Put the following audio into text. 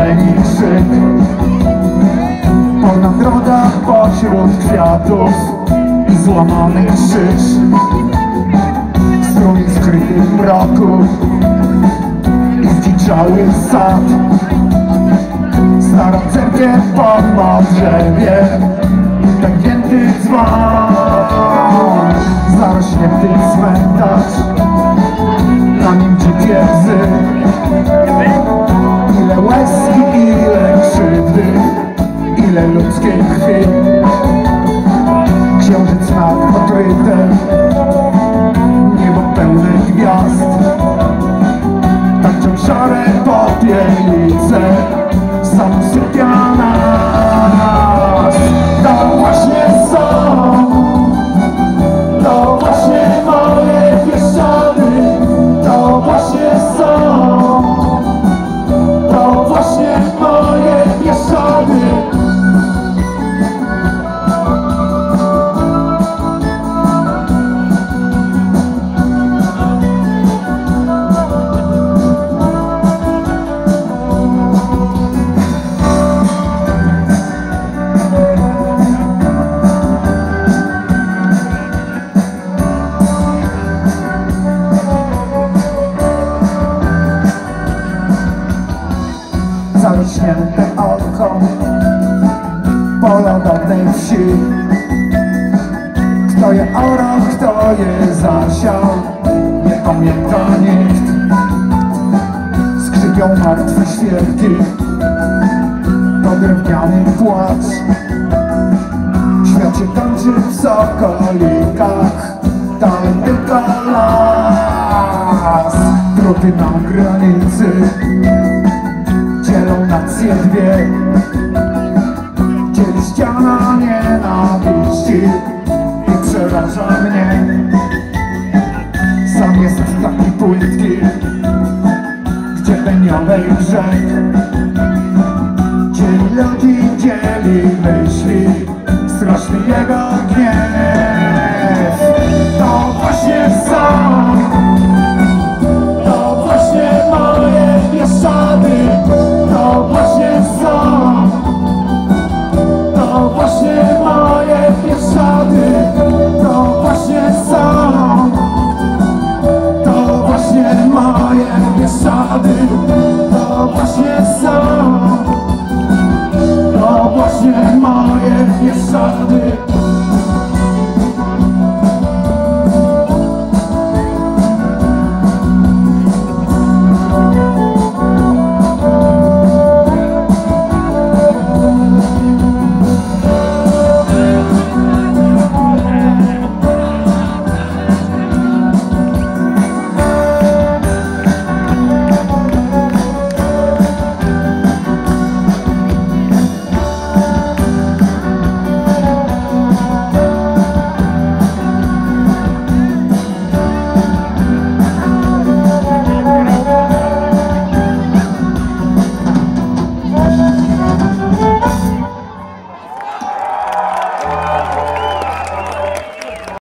zieleni krzyk. Polna droga pośród kwiatów i złamany krzyż. Strumień skryty w mroku i zdziczały sad. Stara cerkiew po drzewie, pęknięty dzwon, zarośnięty cmentarz, na nim dzikie łzy. Ile łez i ile krzywdy, ile ludzkiej krwi. Księżyc nad odkrytem, niebo pełne gwiazd. Tańczą szare popielnice, sam sypia nas. To właśnie są, to właśnie moje Bieszczady. To właśnie są, to właśnie moje Bieszczady. Zarośnięte oko pola dawnej wsi. Kto je orał, kto je zasiał, nie pamięta nikt. Skrzypią martwe świerki, to drewniany płacz. Świat się tańczy w sokolikach, dalej tylko las. Druty na granicy dzielą nacje dwie. Dzieli ściana nienawiści i przeraża mnie. Sam jest taki płytki, gdzie peniowej brzeg. Dzieli ludzi, dzieli myśli, straszny jego gniew.